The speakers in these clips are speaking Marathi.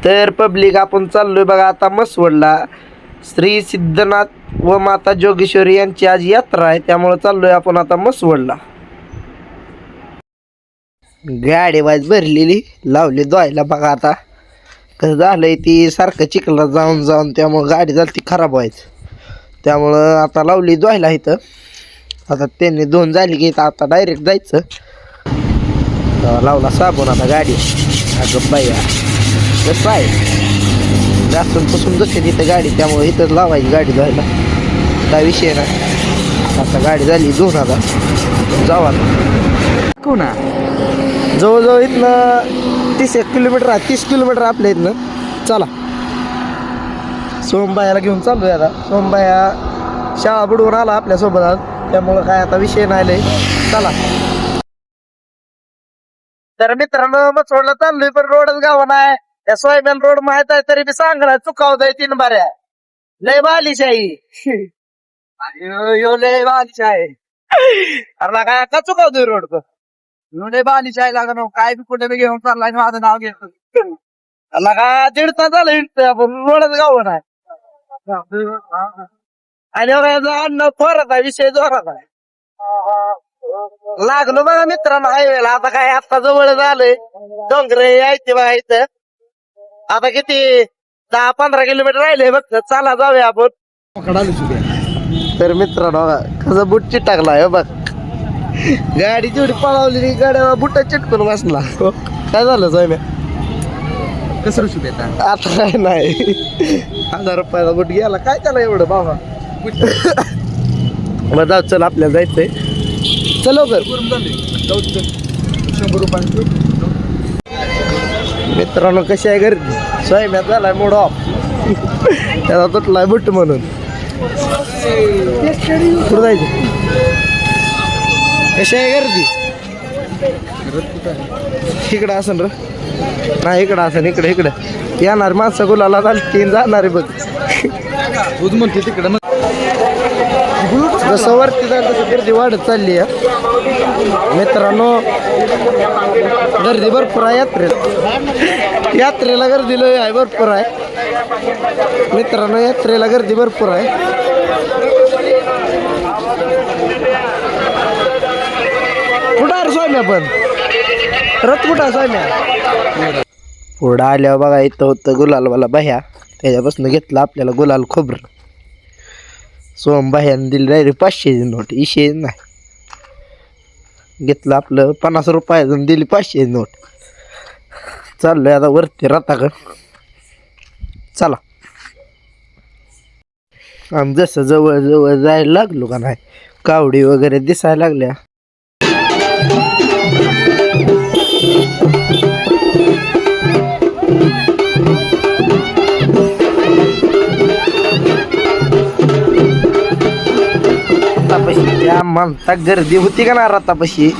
तर पब्लिक आपण चाललोय बघा आता मसवडला. श्री सिद्धनाथ व माता जोगेश्वरी यांची आज यात्रा आहे, त्यामुळे चाललोय आपण आता मसवडला. गाडी वाज भरलेली लावली धुवायला बघा. आता कसं झालंय ती सारखं चिखला जाऊन जाऊन त्यामुळं गाडी झाली ती खराब व्हायचं, त्यामुळं आता लावली धुवायला इथं. आता त्यांनी दोन झाली की आता डायरेक्ट जायचं. लावला साबण आता गाडी. अगं बाया कसं आहे जास्तून जसे तिथं गाडी, त्यामुळे इथंच लावायची गाडी धुवायला, काय विषय नाही. आता गाडी झाली दोन. आता जाऊ आता कोणा जवळजवळ इथनं 30 किलोमीटर आहे, 30 किलोमीटर आपल्या इथनं. चला सोमबायाला घेऊन चाललोय. आता सोमबाया शाळा बुडवून आला आपल्यासोबत आज, त्यामुळं काय आता विषय नाही लय. चला तर मित्रांनो मसवडला चाललोय, पण रोडच गाव नाही. त्या सोयबेन रोड माहित आहे तरी बी सांगणार चुकावतय 3 बाऱ्या. लय बालिशाही यो लय बालिशाही. अरे काय का चुकावतोय रोड तो लय बालिशाही लागण. काय बी कुठे बी घेऊन चाललाय माझं नाव घेतो. का 1.5 तास झालं हिंडतोय आपण, रोडच गाव नाही. आणि अन्न थोरात आहे, विषय जोरात आहे. लागलो बघा मित्रांनो हायवेला. आता काय आता जवळ झालंय, डोंगर यायचे बघा इथं. आता किती 10-15 किलोमीटर राहिले फक्त. चला जाऊया आपण. तर मित्रांनो कसं बुट चिटकलाय बघ. गाडी जेवढी पळवली गाड्या बुटा चिटकून बसला. काय झालं साहेब कसं रुशू देता आता काय नाही. 1000 रुपयाचा बुट गेला काय त्याला एवढं बाबा. मग जाऊ चल आपल्याला जायचंय. चलो कर 100 रुपये. मित्रांनो कशी आहे गर्दी. स्वयंपाक झालाय मूड ऑफ. त्याचा तुटलाय बुट म्हणून. कुठं जायचं कशी आहे गर्दी. इकडं असन र नाही इकडं असन. इकडे येणार माणसं गुलाला झाली जाणार आहे बघ. म्हणते तिकडं जसं वरती जाईल तसं गर्दी वाढत चालली आहे मित्रांनो. गर्दी भरपूर आहे यात्रेला गर्दी लय आहे भरपूर आहे मित्रांनो. यात्रेला गर्दी भरपूर आहे. कुठं आहे स्वाम्या पण रथ कुठं आहे स्वाम्या. पुढं आल्यावर बघा इथं होतं गुलालवाला बाह्या, त्याच्यापासून घेतलं आपल्याला गुलाल खोबरं. सोमबाह्यानं दिली डायरेक्ट 500ची नोट. विषय नाही. घेतलं आपलं 50 रुपयाचं दिली 500ची नोट. चाललोय आता वरती रथाकडं. चला आम्ही जसं जवळ जवळ जायला लागलो का नाही कावडी वगैरे दिसायला लागल्या. त्या म्हणता गर्दी होती का ना रथापाशी.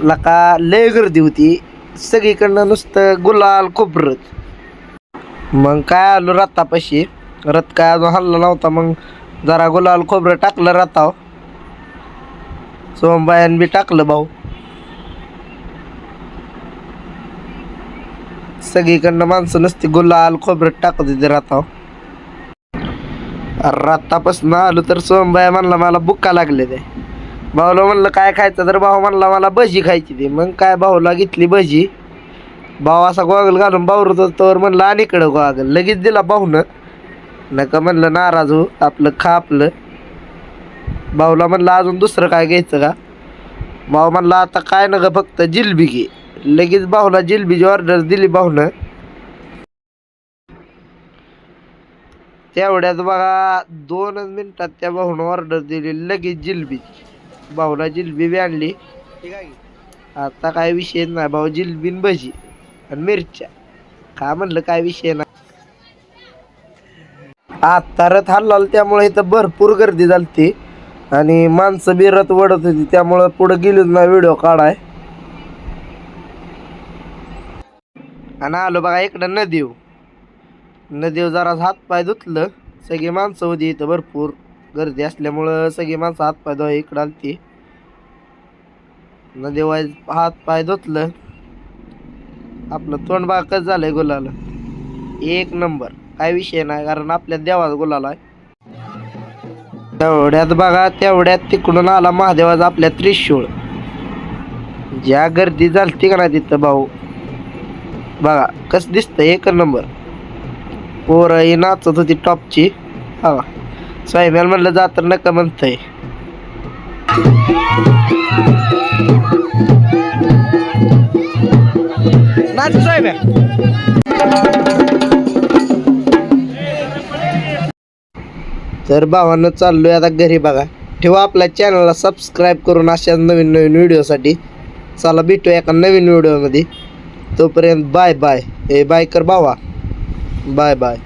लका लय गर्दी होती सगळीकडनं नुसतं गुलाल खोबरं. मग काय आलो रथापाशी. रथ काय अजून हल्ला नव्हता. मग जरा गुलाल खोबरं टाकलं रथाव. सोमबायान बी टाकलं भाऊ. सगळीकडनं माणसं नसती गुलाल खोबरं टाकत होते रथाव. रथापासून आलो तर सोमबाया म्हणला मला बुक्का लागले ते. भाऊला म्हणलं काय खायचं तर भाऊ म्हणला मला भजी खायची ती. मग काय भाऊला घेतली भजी. भाऊ असा गॉगल घालून बावरत होतो. म्हणलं आणि इकडं गॉगल लगेच दिला भाऊनं. नका म्हणलं नाराज हो आपलं खा आपलं. भाऊला म्हणलं अजून दुसरं काय घ्यायचं का. भाऊ म्हणला आता काय नका फक्त जिलबी घे. लगेच भाऊला जिलबीची ऑर्डर दिली भाऊनं. तेवढ्यात बघा 2 मिनिटात त्या भाऊनं ऑर्डर दिली लगेच जिलबी. भाऊला जिलबी बी आणली. आता काय विषय नाही. भाऊ जिलबी भजी आणि मिरच्या का म्हणलं काय विषय नाही. आता रथ हल्ला त्यामुळे इथं भरपूर गर्दी झाली आणि माणसं बी रथ वडत होती, त्यामुळं पुढं गेलीच नाही व्हिडिओ काढाय. आणि आलो बघा इकडं नदीव जरा हातपाय धुतलं. सगळी माणसं होती इथं भरपूर गर्दी असल्यामुळं सगळी माणसं हातपाय धुवाय इकडं आलती. नदीवाईज हात पाय धुतलं, आपलं तोंड बाकच झालंय गुलाला. एक नंबर, काय विषय नाही, कारण आपल्या देवाचा गुलाला आहे. तेवढ्यात बघा, तेवढ्यात तिकडून आला महादेवाचा आपल्या त्रिशूळ. ज्या गर्दी झालती का नाही तिथं भाऊ, बघा कसं दिसतं, एक नंबर. पोरं ही नाचत होती टॉपची. हा स्वयंपाक म्हणलं जा तर नका म्हणतंय. नाच स्वयंपाक. तर भावानं चाललोय आता घरी. बघा ठेवा आपल्या चॅनलला सबस्क्राईब करून अशा नवीन नवीन व्हिडिओसाठी. चला भेटूया एका नवीन व्हिडिओमध्ये. तोपर्यंत बाय बाय. हे बाय कर भावा, बाय बाय.